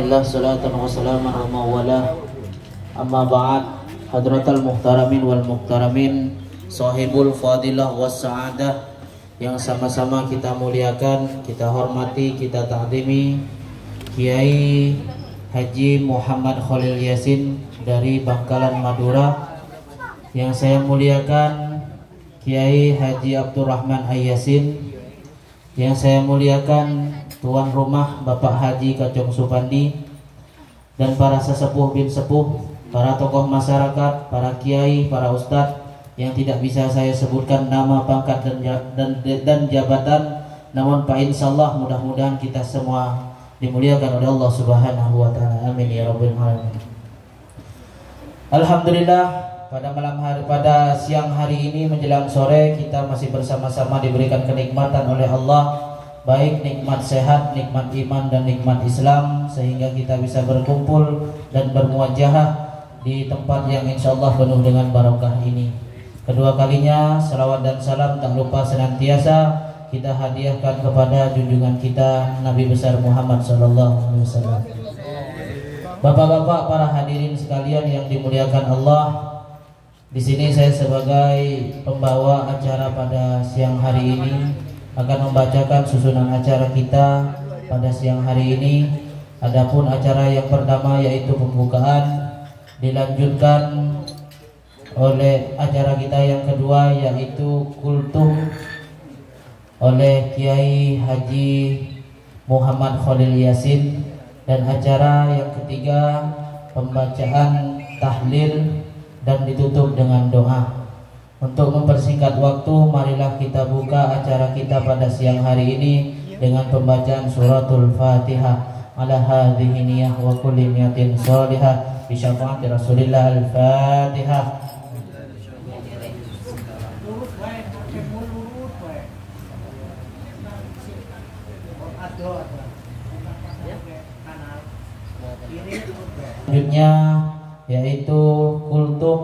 Alhamdulillah salatan wa salaman ala mawalah. Amma ba'd. Hadratal muhtaramin wal muhtaramin, sahibul fadilah was sa'adah, yang sama-sama kita muliakan, kita hormati, kita ta'zimi Kiai Haji Muhammad Khalil Yasin dari Bangkalan Madura. Yang saya muliakan Kiai Haji Abdurrahman Ayyasin. Yang saya muliakan tuan rumah Bapak Haji Kacung Supandi, dan para sesepuh bin sepuh, para tokoh masyarakat, para kiai, para ustadz yang tidak bisa saya sebutkan nama, pangkat dan jabatan, namun Pak insyaallah mudah-mudahan kita semua dimuliakan oleh Allah Subhanahu wa taala. Amin ya rabbal alamin. Alhamdulillah, pada siang hari ini menjelang sore kita masih bersama-sama diberikan kenikmatan oleh Allah, baik nikmat sehat, nikmat iman, dan nikmat Islam, sehingga kita bisa berkumpul dan bermuajahah di tempat yang insya Allah penuh dengan barokah ini. Kedua kalinya salawat dan salam tak lupa senantiasa kita hadiahkan kepada junjungan kita Nabi besar Muhammad SAW. Bapak-bapak, para hadirin sekalian yang dimuliakan Allah, di sini saya sebagai pembawa acara pada siang hari ini akan membacakan susunan acara kita pada siang hari ini. Adapun acara yang pertama yaitu pembukaan, dilanjutkan oleh acara kita yang kedua yaitu kultum oleh Kiai Haji Muhammad Khalil Yasin, dan acara yang ketiga pembacaan tahlil dan ditutup dengan doa. Untuk mempersingkat waktu, marilah kita buka acara kita pada siang hari ini dengan pembacaan suratul Fatihah. Ala hadhihi niyah wa kulli niyatin salihah bi syafaati Rasulillah. Al-Fatihah. Selanjutnya yaitu kultum.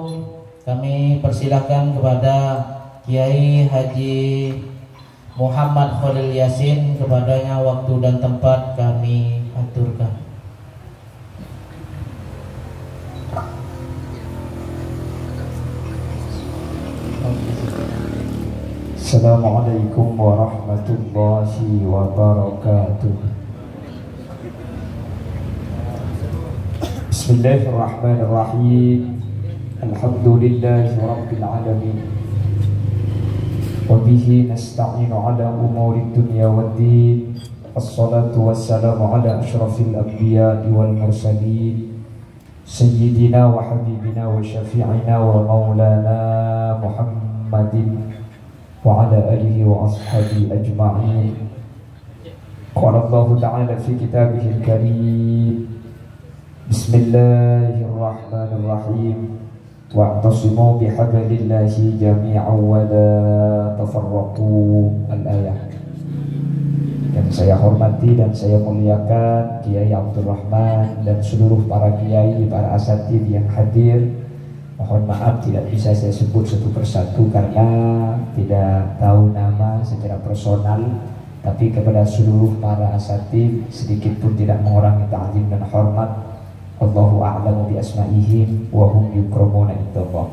Kami persilahkan kepada Kiai Haji Muhammad Khalil Yasin, kepadanya waktu dan tempat kami aturkan. Assalamualaikum warahmatullahi wabarakatuh. Bismillahirrahmanirrahim. Alhamdulillahi rabbil alamin, wa bihi nasta'inu ala umuri dunya waddin. Wassalatu wassalamu ala ashrafil anbiya'i wal mursalin, sayyidina wa habibina wa syafi'ina wa maulana Muhammadin wa ala alihi wa ashabihi ajma'in. Qala Allahu ta'ala fi kitabihil karim, Bismillahirrahmanirrahim. Wa'tasimu bihablillahi jami'an wa la tafarraqu. Al-ayah. Yang saya hormati dan saya muliakan Kiai Abdurrahman dan seluruh para kiai, para asatidz yang hadir. Mohon maaf tidak bisa saya sebut satu persatu karena tidak tahu nama secara personal, tapi kepada seluruh para asatidz sedikit pun tidak mengurangi ta'zim dan hormat. Allahu a'lamu bi asma'ihim wa hum yukramuna indallah.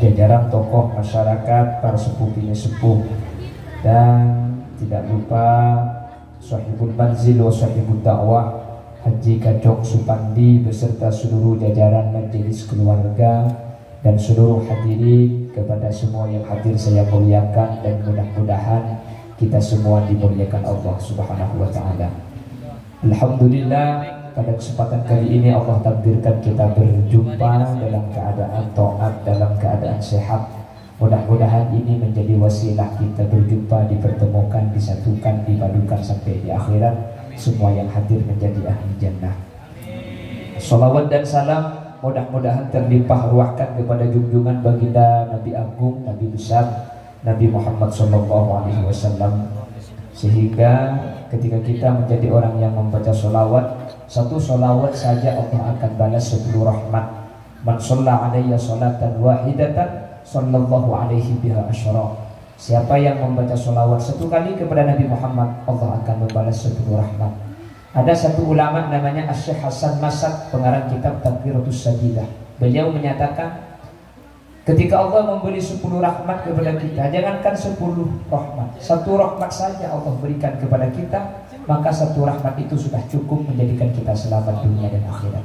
Jajaran tokoh masyarakat, para sepuh bini sepuh, dan tidak lupa sahibul manzil wa sahibul dakwah Haji Kacung Supandi beserta seluruh jajaran majelis keluarga dan seluruh hadirin. Kepada semua yang hadir saya muliakan, dan mudah-mudahan kita semua dimuliakan Allah Subhanahu wa taala. Alhamdulillah, pada kesempatan kali ini Allah takdirkan kita berjumpa dalam keadaan taat, dalam keadaan sehat. Mudah-mudahan ini menjadi wasilah kita berjumpa, dipertemukan, disatukan, dipadukan sampai di akhirat. Semua yang hadir menjadi ahli jannah. Salawat dan salam mudah-mudahan terlimpah ruahkan kepada junjungan baginda Nabi Agung, Nabi besar, Nabi Muhammad SAW, sehingga ketika kita menjadi orang yang membaca sholawat, satu sholawat saja Allah akan balas 10 rahmat. Man shalla alayya sholatan wahidatan sallallahu alaihi biha asyara. Siapa yang membaca sholawat satu kali kepada Nabi Muhammad, Allah akan membalas 10 rahmat. Ada satu ulama namanya Asy-Syaikh Hasan Masad, pengarang kitab Tadhkiratus Sabilah. Beliau menyatakan, ketika Allah memberi 10 rahmat kepada kita, jangankan 10 rahmat, 1 rahmat saja Allah berikan kepada kita, maka 1 rahmat itu sudah cukup menjadikan kita selamat dunia dan akhirat.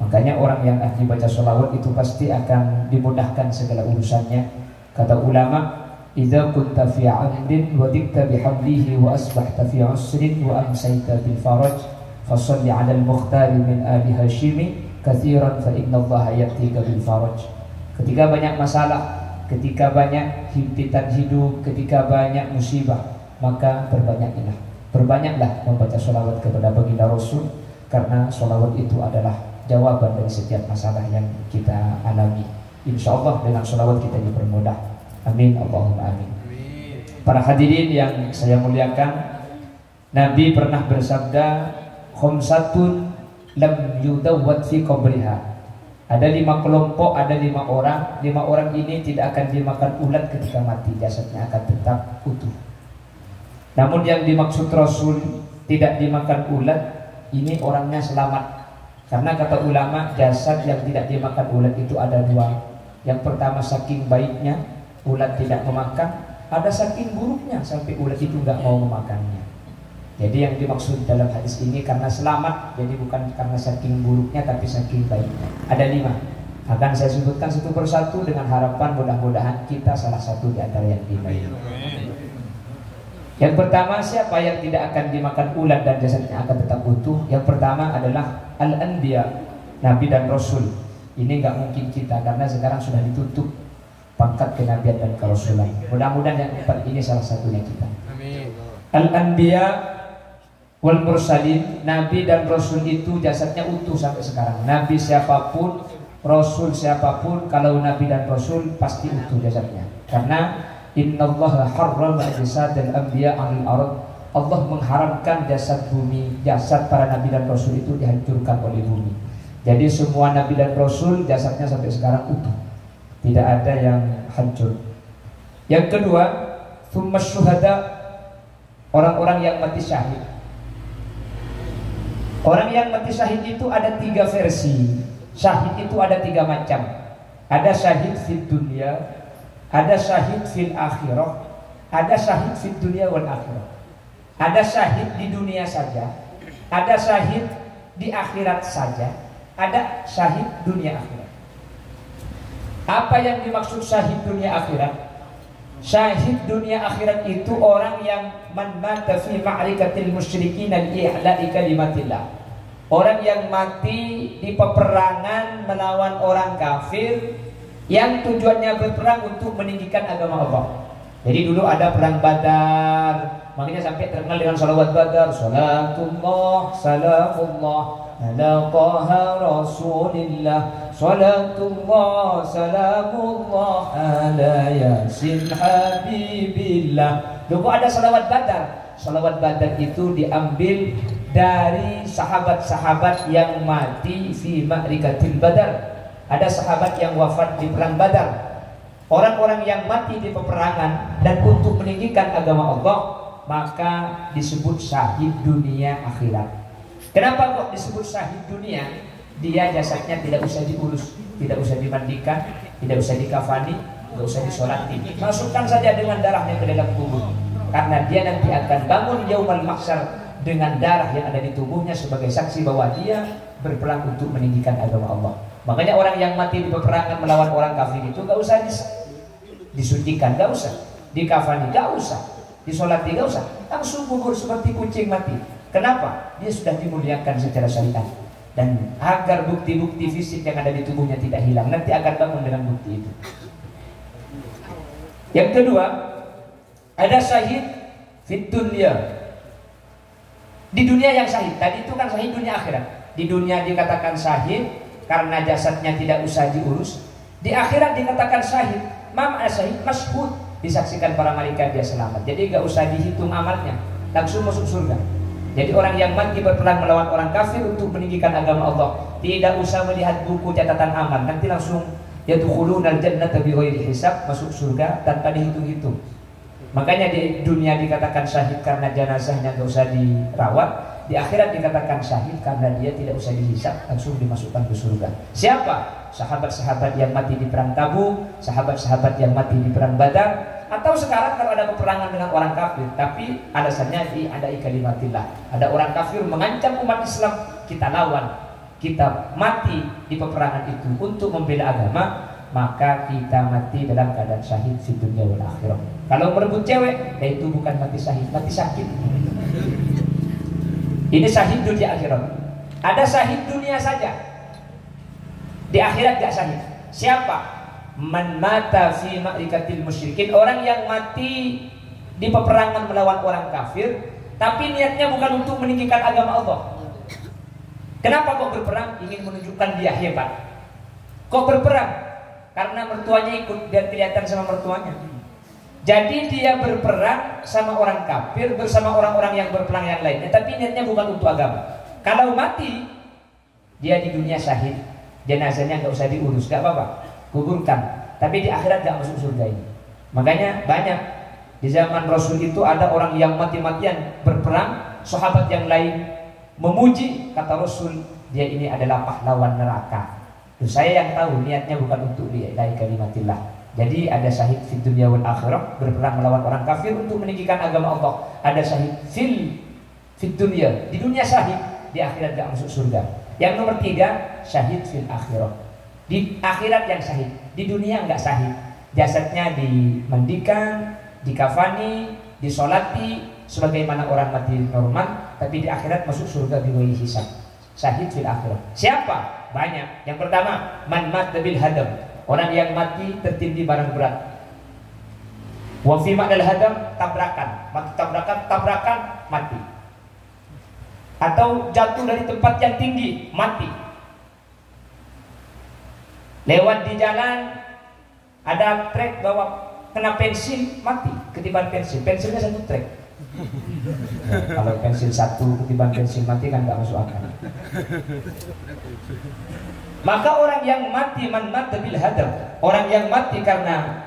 Makanya orang yang ahli baca sholawat itu pasti akan dimudahkan segala urusannya. Kata ulama, idza kunta fi 'amrin wa dikta bihamdihi wa asbahta fi 'usrin wa amsayta bil faraj fasalli 'ala al-mukhtar min ali hashimi katsiran fa inna allaha yatika bil faraj. Ketika banyak masalah, ketika banyak himpitan hidup, ketika banyak musibah, maka berbanyaklah membaca sholawat kepada baginda Rasul, karena sholawat itu adalah jawaban dari setiap masalah yang kita alami. Insya Allah dengan sholawat kita dipermudah. Amin, Allahumma amin. Para hadirin yang saya muliakan, Nabi pernah bersabda, khamsatun lam yudawwat fi qabriha. Ada 5 kelompok, ada 5 orang. 5 orang ini tidak akan dimakan ulat ketika mati, jasadnya akan tetap utuh. Namun yang dimaksud Rasul tidak dimakan ulat, ini orangnya selamat. Karena kata ulama, jasad yang tidak dimakan ulat itu ada 2. Yang pertama saking baiknya, ulat tidak memakan. Ada saking buruknya sampai ulat itu nggak mau memakannya. Jadi yang dimaksud dalam hadis ini karena selamat, jadi bukan karena saking buruknya tapi saking baiknya. Ada 5. Akan saya sebutkan satu persatu dengan harapan mudah-mudahan kita salah satu di antara yang 5 ini. Yang pertama, siapa yang tidak akan dimakan ulat dan jasadnya akan tetap utuh? Yang pertama adalah al-anbiya, nabi dan rasul. Ini nggak mungkin kita karena sekarang sudah ditutup pangkat kenabian dan kerasulan. Mudah-mudahan yang 4 ini salah satunya kita. Al-anbiya wal mursalin, nabi dan rasul itu jasadnya utuh sampai sekarang. Nabi siapapun, rasul siapapun, kalau nabi dan rasul pasti utuh jasadnya. Karena innallaha harrama jasadal anbiya 'alal ard. Allah mengharamkan jasad bumi, jasad para nabi dan rasul itu dihancurkan oleh bumi. Jadi semua nabi dan rasul jasadnya sampai sekarang utuh, tidak ada yang hancur. Yang kedua, tsumma syuhada, orang-orang yang mati syahid. Orang yang mati syahid itu ada 3 versi. Syahid itu ada 3 macam. Ada syahid fid dunya, ada syahid fil akhirah, ada syahid fid dunya wal akhirah. Ada syahid di dunia saja, ada syahid di akhirat saja, ada syahid dunia akhirat. Apa yang dimaksud syahid dunia akhirat? Syahid dunia akhirat itu orang yang man mata fi ma'rikatil musyrikin al-i'la'i kalimatillah. Orang yang mati di peperangan melawan orang kafir yang tujuannya berperang untuk meninggikan agama Allah. Jadi dulu ada perang Badar, makanya sampai terkenal dengan salawat Badar. Salatullah, salamullah ala taha rasulillah, salatullah, salamullah ala yasin habibillah. Dulu ada salawat Badar. Salawat Badar itu diambil dari sahabat-sahabat yang mati fi ma'rikatil Badar. Ada sahabat yang wafat di perang Badar. Orang-orang yang mati di peperangan dan untuk meninggikan agama Allah, maka disebut syahid dunia akhirat. Kenapa kok disebut syahid dunia? Dia jasadnya tidak usah diurus, tidak usah dimandikan, tidak usah dikafani, tidak usah disolati. Masukkan saja dengan darahnya ke dalam tubuh. Karena dia nanti akan bangun yaumal mahsyar dengan darah yang ada di tubuhnya sebagai saksi bahwa dia berperang untuk meninggikan agama Allah. Makanya orang yang mati di peperangan melawan orang kafir itu gak usah disucikan, gak usah dikafani, gak usah disolati, gak usah, langsung gugur seperti kucing mati. Kenapa? Dia sudah dimuliakan secara syariat. Dan agar bukti-bukti fisik yang ada di tubuhnya tidak hilang, nanti akan bangun dengan bukti itu. Yang kedua, ada syahid fit dunya. Di dunia yang syahid, tadi itu kan syahid dunia akhirat. Di dunia dikatakan syahid karena jasadnya tidak usah diurus. Di akhirat dikatakan syahid. Mama syahid masyhud, disaksikan para malaikat dia selamat. Jadi gak usah dihitung amalnya, langsung masuk surga. Jadi orang yang mati berperang melawan orang kafir untuk meninggikan agama Allah, tidak usah melihat buku catatan amal, nanti langsung yadkhulunal jannata bighairi hisab, masuk surga tanpa dihitung-hitung. Makanya di dunia dikatakan syahid karena jenazahnya gak usah dirawat. Di akhirat dikatakan syahid karena dia tidak usah dihisab, langsung dimasukkan ke surga. Siapa? Sahabat-sahabat yang mati di perang Tabuk, sahabat-sahabat yang mati di perang Badar, atau sekarang kalau ada peperangan dengan orang kafir, tapi alasannya diadai kalimatillah. Ada orang kafir mengancam umat Islam, kita lawan, kita mati di peperangan itu untuk membela agama, maka kita mati dalam keadaan syahid di dunia wal akhirah. Kalau merebut cewek, itu bukan mati syahid, mati sakit. Ini syahid dunia akhirat. Ada syahid dunia saja, di akhirat gak syahid. Siapa? Man mata fi ma'rikatil musyrikin, orang yang mati di peperangan melawan orang kafir, tapi niatnya bukan untuk meninggikan agama Allah. Kenapa kok berperang? Ingin menunjukkan dia hebat. Kok berperang? Karena mertuanya ikut, biar kelihatan sama mertuanya. Jadi dia berperang sama orang kafir bersama orang-orang yang berperang yang lainnya, tapi niatnya bukan untuk agama. Kalau mati, dia di dunia syahid, jenazahnya nggak usah diurus, nggak apa-apa, kuburkan. Tapi di akhirat nggak masuk surga ini. Makanya banyak di zaman Rasul itu ada orang yang mati-matian berperang, sahabat yang lain memuji, kata Rasul, dia ini adalah pahlawan neraka. Terus saya yang tahu niatnya bukan untuk lillahi kalimatillah. Jadi ada syahid fid dunya wal akhirah, berperang melawan orang kafir untuk meninggikan agama Allah. Ada syahid fid dunya, di dunia syahid, di akhirat gak masuk surga. Yang nomor 3, syahid fil akhirah. Di akhirat yang syahid, di dunia enggak syahid. Jasadnya dimandikan, dikafani, disolati sebagaimana orang mati normal, tapi di akhirat masuk surga biwai hisab. Syahid fil akhirah. Siapa? Banyak. Yang pertama, man mata bil hadam, orang yang mati tertindih barang berat. Wa fi ma'al hadam, tabrakan, mati tabrakan mati. Atau jatuh dari tempat yang tinggi, mati. Lewat di jalan ada trek bawa kena pensil, mati ketiban pensil. Pensilnya 1 trek. Kalau pensil 1 ketiban pensil mati kan nggak masuk akal. Maka orang yang mati, man mata bil hadam, orang yang mati karena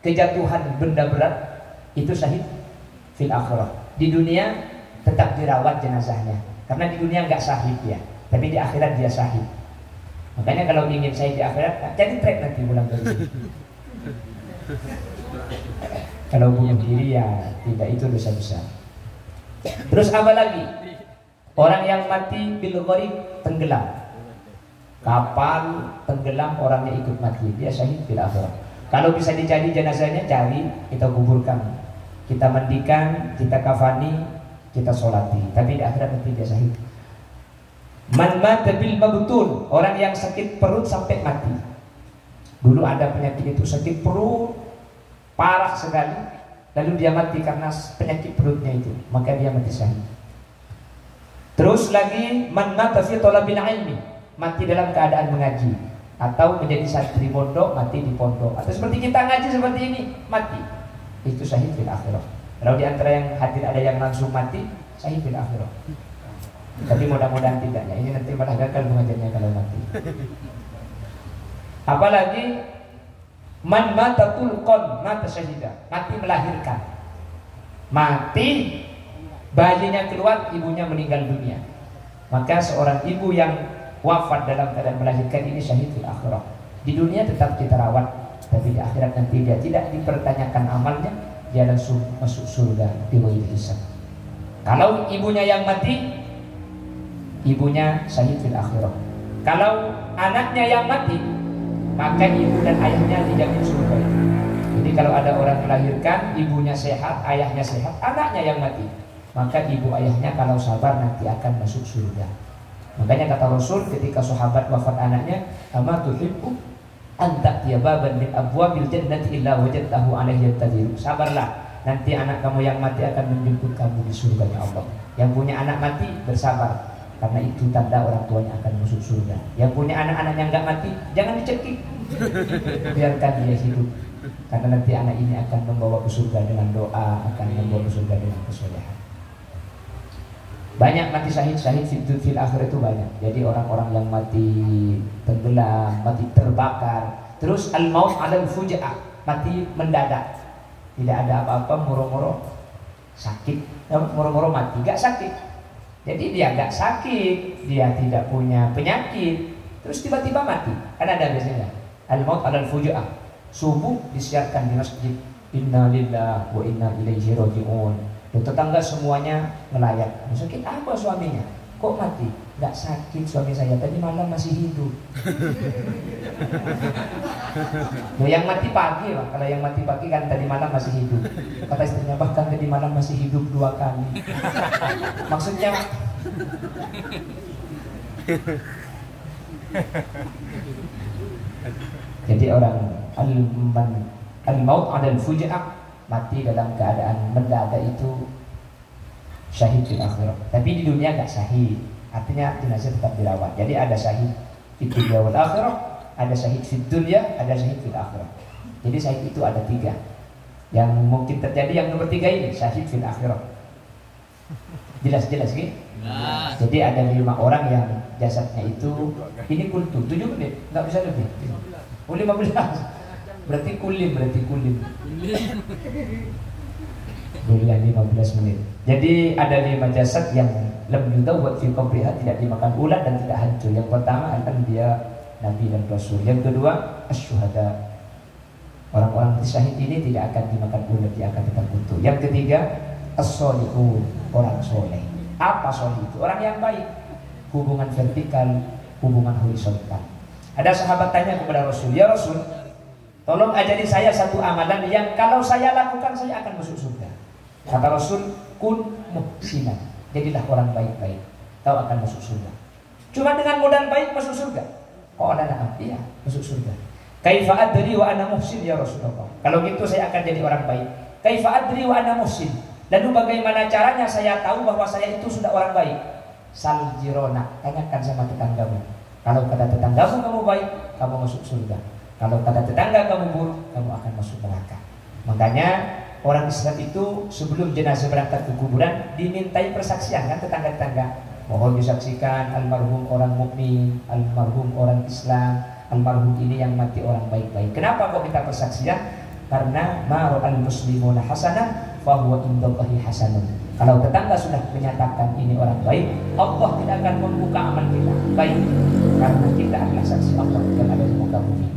kejatuhan benda berat, itu syahid fil akhirah. Di dunia tetap dirawat jenazahnya, karena di dunia nggak syahid ya, tapi di akhirat dia syahid. Makanya kalau ingin syahid di akhirat, jadi trek nanti pulang dari sini. Kalau bunuh diri ya tidak, itu dosa besar. Terus apa lagi? Orang yang mati bil gharib, tenggelam, kapal tenggelam, orangnya ikut mati, dia syahid fil akhirah. Kalau bisa dicari jenazahnya, cari, kita kuburkan, kita mandikan, kita kafani, kita solati, tapi di akhirat nanti dia syahid. Man mata bil mabtun, orang yang sakit perut sampai mati. Dulu ada penyakit itu, sakit perut parah sekali, lalu dia mati karena penyakit perutnya itu, maka dia mati syahid. Terus lagi, man mata fi thalabil ilmi, mati dalam keadaan mengaji, atau menjadi santri pondok, mati di pondok, atau seperti kita ngaji seperti ini, mati, itu syahid fil akhirah. Kalau di antara yang hadir ada yang langsung mati, syahid fil akhirah. Tapi mudah-mudahan tidaknya, ini nanti malah gagal mengajarnya kalau mati. Apalagi man mata tulqon, mata syahidah, mati melahirkan, mati bayinya keluar, ibunya meninggal dunia, maka seorang ibu yang wafat dalam keadaan melahirkan ini syahid fil akhirah. Di dunia tetap kita rawat, tapi di akhirat nanti dia tidak dipertanyakan amalnya, dia langsung masuk surga di bawah hisab. Kalau ibunya yang mati, ibunya syahid fil akhirah. Kalau anaknya yang mati, maka ibu dan ayahnya dijamin surga. Jadi kalau ada orang melahirkan, ibunya sehat, ayahnya sehat, anaknya yang mati, maka ibu ayahnya kalau sabar nanti akan masuk surga. Makanya kata Rasul ketika sahabat wafat anaknya, ama tuhibbu an ta'tiya baban min abwabil jannati illa wajadtahu alaihi yantadhiru. Sabarlah, nanti anak kamu yang mati akan menjemput kamu di surganya Allah. Yang punya anak mati bersabar, karena itu tanda orang tuanya akan masuk surga. Yang punya anak-anak yang enggak mati, jangan dicekik, biarkan dia hidup, karena nanti anak ini akan membawa ke surga dengan doa, akan membawa ke surga dengan kesolehan. Banyak mati syahid fil akhir itu banyak. Jadi orang-orang yang mati tenggelam, mati terbakar. Terus al-maut alal fuja'ah, mati mendadak, tidak ada apa-apa, moro-moro sakit, moro-moro mati, gak sakit, Jadi dia nggak sakit, dia tidak punya penyakit, terus tiba-tiba mati. Kan ada biasanya al-maut adalah fuju'ah. Subuh disiarkan di masjid, inna lillahi wa inna ilaihi raji'un. Dan tetangga semuanya melayat. Sakit apa suaminya? Kok mati? Nggak sakit suami saya, tadi malam masih hidup. Loh, yang mati pagi lah. Kalau yang mati pagi kan tadi malam masih hidup. Kata istrinya, bahkan tadi malam masih hidup 2 kali. Maksudnya jadi orang al-maut adal fujaah, mati dalam keadaan mendadak itu syahid di akhirat. Tapi di dunia nggak syahid, artinya jenazah tetap dirawat. Jadi ada syahid di dunia wal akhirat, ada syahid di dunia, ada syahid di akhirat. Jadi syahid itu ada 3. Yang mungkin terjadi yang nomor 3 ini syahid di akhirat. Jelas gitu? Jadi ada 5 orang yang jasadnya itu ini kultu 7 menit, nggak bisa lebih. Oh 15, berarti kulim. Bulan 15 menit. Jadi ada 5 jasad yang lam yudawwat fi qabriha, tidak dimakan ulat dan tidak hancur. Yang pertama al-anbiya, nabi dan rasul. Yang kedua asyuhada, orang-orang syahid ini tidak akan dimakan ulat, dia akan tetap utuh. Yang ketiga as-solihun, orang soleh. Apa soleh itu? Orang yang baik. Hubungan vertikal, hubungan horizontal. Ada sahabat tanya kepada Rasul, ya Rasul, tolong ajari saya satu amalan yang kalau saya lakukan saya akan masuk surga. Kata Rasul, kun muhsinan, jadilah orang baik-baik, kau akan masuk surga. Cuma dengan modal baik masuk surga. Oh, na'am, iya, masuk surga. Kaifa adri wa ana muhsin ya Rasulullah. Kalau gitu saya akan jadi orang baik. Kaifa adri wa ana muhsin. Lalu bagaimana caranya saya tahu bahwa saya itu sudah orang baik? Sal jirona, tanyakan sama tetanggamu. Kalau kata tetanggamu kamu baik, kamu masuk surga. Kalau kata tetangga kamu buruk, kamu akan masuk neraka. Makanya orang Islam itu sebelum jenazah berangkat ke kuburan dimintai persaksian kan tetangga-tetangga. Mohon disaksikan almarhum orang mukmin, almarhum orang Islam, almarhum ini yang mati orang baik-baik. Kenapa kok minta persaksian? Karena ma'al muslimuna hasanah fa huwa indallahi hasanun. Kalau tetangga sudah menyatakan ini orang baik, Allah tidak akan membuka amal kita baik, karena kita adalah saksi Allah yang ada di muka bumi.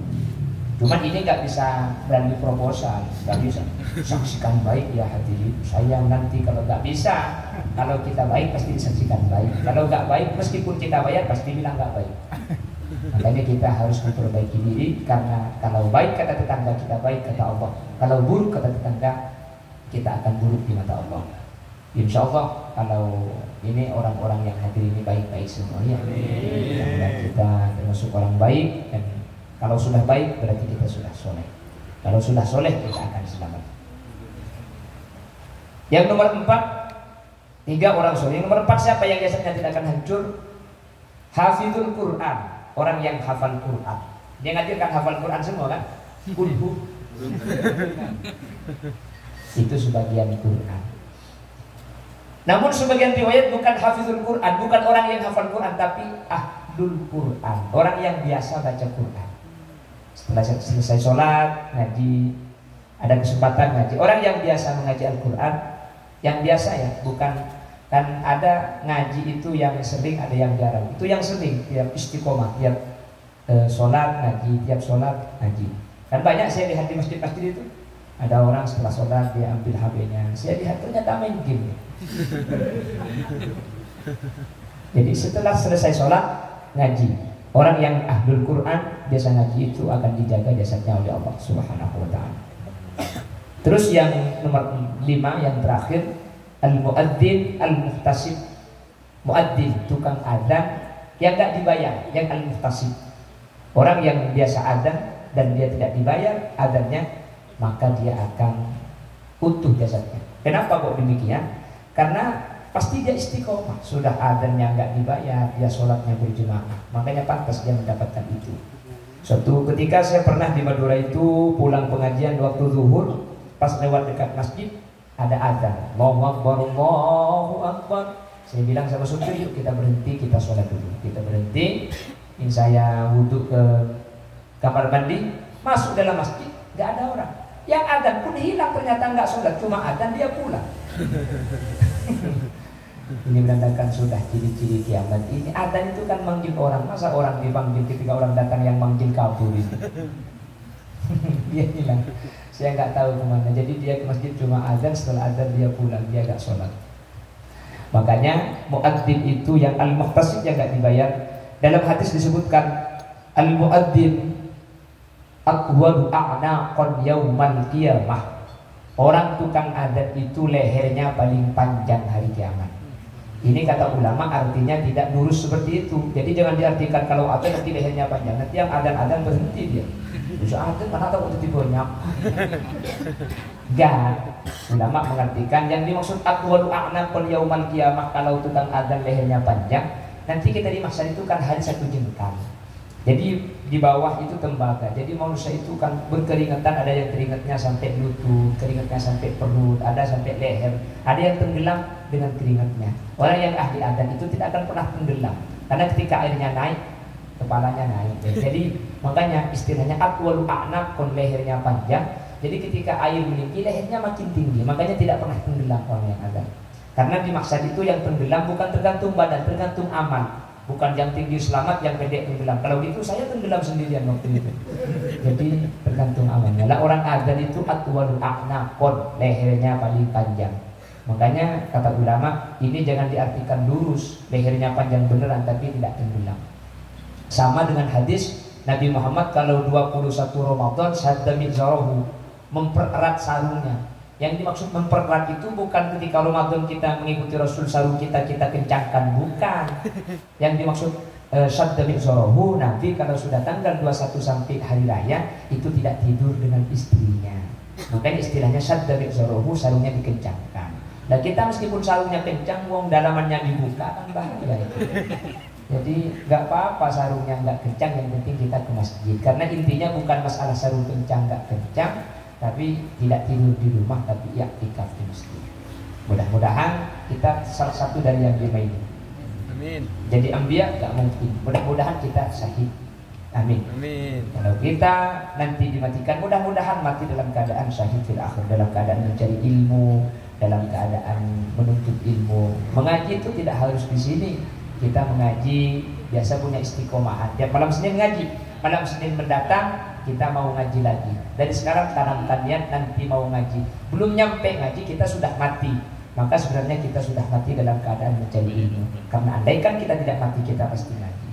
Cuman ini nggak bisa berani proposal, nggak bisa saksikan baik ya hadirin. Saya nanti kalau nggak bisa, kalau kita baik pasti disaksikan baik. Kalau nggak baik, meskipun kita bayar pasti bilang nggak baik. Makanya kita harus memperbaiki diri, karena kalau baik kata tetangga kita baik kata Allah. Kalau buruk kata tetangga kita akan buruk di mata Allah. Insya Allah kalau ini orang-orang yang hadir ini baik-baik semua ya. Kita termasuk orang baik, dan kalau sudah baik berarti kita sudah soleh. Kalau sudah soleh kita akan selamat. Yang nomor 4, 3 orang soleh. Yang nomor 4 siapa yang jasadnya tidak akan hancur? Hafizul Quran, orang yang hafal Quran. Dia ngajarkan hafal Quran semua kan? Kulhu. Itu sebagian Quran. Namun sebagian riwayat bukan hafizul Quran, bukan orang yang hafal Quran, tapi ahlul Quran, orang yang biasa baca Quran. Setelah selesai sholat, ngaji, ada kesempatan ngaji. Orang yang biasa mengaji Al-Quran, yang biasa ya, bukan kan ada ngaji itu yang sering, ada yang jarang. Itu yang sering, tiap istiqomah, tiap sholat ngaji, tiap sholat ngaji. Kan banyak saya lihat di masjid-masjid itu, ada orang setelah sholat dia ambil HP-nya, saya lihat ternyata main game. Jadi setelah selesai sholat ngaji. Orang yang ahlul Quran biasa ngaji itu akan dijaga jasadnya oleh Allah Subhanahu wa ta'ala. Terus yang nomor 5 yang terakhir, al-muadzin al-muhtasib. Muadzin, tukang adzan yang enggak dibayar, yang al-muhtasib. Orang yang biasa adzan dan dia tidak dibayar adzannya, maka dia akan utuh jasadnya. Kenapa kok demikian? Karena pasti dia istiqomah, sudah adzannya nggak dibayar, dia sholatnya berjemaah, makanya pantas dia mendapatkan itu. Suatu ketika saya pernah di Madura itu pulang pengajian waktu zuhur, pas lewat dekat masjid ada adzan, Allahu Akbar, Allahu Akbar. Saya bilang sama supir, yuk kita berhenti, kita sholat dulu. Kita berhenti, ini saya wudhu ke kamar mandi, masuk dalam masjid, nggak ada orang. Yang adzan pun hilang, ternyata nggak sholat, cuma adzan dia pulang. Ini menandakan sudah ciri-ciri kiamat. Ini adzan itu kan manggil orang. Masa orang dipanggil ketika orang datang yang manggil kabur ini? Dia bilang, saya nggak tahu kemana. Jadi dia ke masjid cuma adzan, setelah adzan dia pulang, dia nggak sholat. Makanya muadzin itu yang al-muhtasib yang nggak dibayar. Dalam hadis disebutkan al-muadzin aqwadu a'naqan yaumal qiyamah. Orang tukang adat itu lehernya paling panjang hari kiamat. Ini kata ulama artinya tidak lurus seperti itu. Jadi jangan diartikan kalau adat nanti lehernya panjang. Nanti yang adan-adan berhenti dia. Bisa adat mana tahu itu banyak. Enggak. Ulama mengartikan yang dimaksud aqwalu a'naqan yaumal qiyamah, kalau tukang adan lehernya panjang, nanti kita di mahsyar itu kan hanya satu jengkal. Jadi di bawah itu tembaga. Jadi manusia itu kan berkeringatan, ada yang keringatnya sampai lutut, keringatnya sampai perut, ada sampai leher, ada yang tenggelam dengan keringatnya. Orang yang ahli adan itu tidak akan pernah tenggelam, karena ketika airnya naik, kepalanya naik. Jadi makanya istilahnya aqwalu a'naqan, lehernya panjang. Jadi ketika air meninggi, lehernya makin tinggi, makanya tidak pernah tenggelam orang yang adan. Karena di maksud itu yang tenggelam bukan tergantung badan, tergantung amal. Bukan yang tinggi selamat, yang pendek tenggelam. Kalau gitu saya tenggelam sendirian waktu itu. Jadi tergantung amalnya. Lah orang adzan itu atwalu a'naqon, lehernya paling panjang. Makanya kata ulama, ini jangan diartikan lurus, lehernya panjang beneran tapi tidak tenggelam. Sama dengan hadis Nabi Muhammad kalau 21 Ramadan sadda mizarahu, mempererat sarungnya. Yang dimaksud mempererat itu bukan ketika Ramadan kita mengikuti Rasul sarung kita kencangkan, bukan. Yang dimaksud syadda mi'zarahu, Nabi kalau sudah tanggal 21 sampai hari raya itu tidak tidur dengan istrinya. Makanya istilahnya syadda mi'zarahu, sarungnya dikencangkan. Nah kita meskipun sarungnya kencang, wong dalamannya dibuka kan bahaya itu. Jadi nggak apa-apa sarungnya nggak kencang, yang penting kita ke masjid. Karena intinya bukan masalah sarung kencang nggak kencang, tapi tidak tidur di rumah, tapi i'tikaf di masjid. Mudah-mudahan kita salah satu dari yang lima ini. Amin. Jadi anbiya nggak mungkin. Mudah-mudahan kita syahid. Amin. Amin. Kalau kita nanti dimatikan, mudah-mudahan mati dalam keadaan syahid fil akhir, dalam keadaan mencari ilmu, dalam keadaan menuntut ilmu. Mengaji itu tidak harus di sini. Kita mengaji biasa punya istiqomahan. Tiap malam Senin ngaji, malam Senin mendatang kita mau ngaji lagi. Dari sekarang tanamkan niat nanti mau ngaji. Belum nyampe ngaji kita sudah mati. Maka sebenarnya kita sudah mati dalam keadaan mencari ilmu. Karena andaikan kita tidak mati, kita pasti ngaji.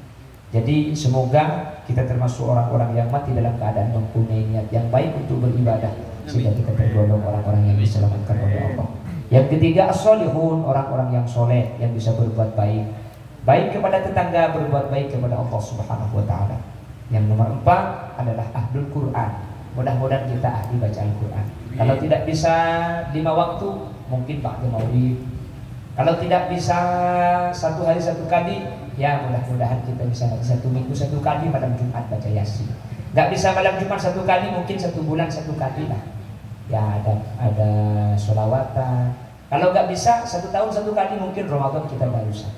Jadi semoga kita termasuk orang-orang yang mati dalam keadaan mempunyai niat yang baik untuk beribadah, sehingga kita tergolong orang-orang yang diselamatkan oleh Allah. Yang ketiga as-solihun, orang-orang yang soleh, yang bisa berbuat baik. Baik kepada tetangga, berbuat baik kepada Allah Subhanahu wa ta'ala. Yang nomor 4 adalah ahlul Quran. Mudah-mudahan kita ahli baca Al-Quran. Kalau tidak bisa 5 waktu, mungkin ba'da maulid. Kalau tidak bisa 1 hari 1 kali, ya mudah-mudahan kita bisa 1 minggu 1 kali malam Jumat baca Yasin. Gak bisa malam Jumat 1 kali, mungkin 1 bulan 1 kali lah. Ya ada sholawatan. Kalau gak bisa 1 tahun 1 kali, mungkin Ramadan kita barusan.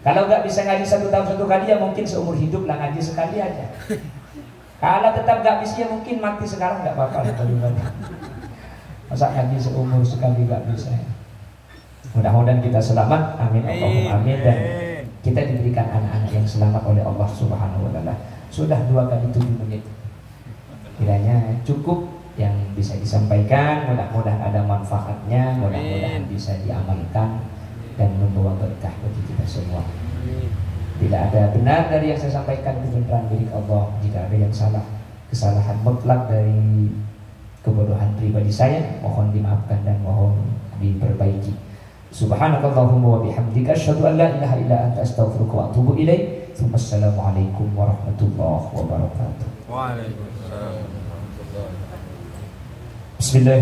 Kalau nggak bisa ngaji 1 tahun 1 kali, ya mungkin seumur hidup lah ngaji sekali aja. Kalau tetap nggak bisa, ya mungkin mati sekarang nggak apa-apa. Masa ngaji seumur sekali nggak bisa. Mudah-mudahan kita selamat, amin Allahumma amin, dan kita diberikan anak-anak yang selamat oleh Allah Subhanahu wa ta'ala. Sudah 2 kali 7 menit. Kiranya cukup yang bisa disampaikan, mudah-mudahan ada manfaatnya, mudah-mudahan bisa diamalkan dan membawa berkah bagi kita semua. Tidak ada benar dari yang saya sampaikan, kebenaran milik Allah. Jika ada yang salah, kesalahan mutlak dari kebodohan pribadi saya, mohon dimaafkan dan mohon diperbaiki. Subhanakallahumma wa bihamdika asyhadu an la ilaha illa anta astaghfiruka wa atubu ilaik. Wassalamualaikum warahmatullahi wabarakatuh. Waalaikumsalam warahmatullahi wabarakatuh. Bismillah.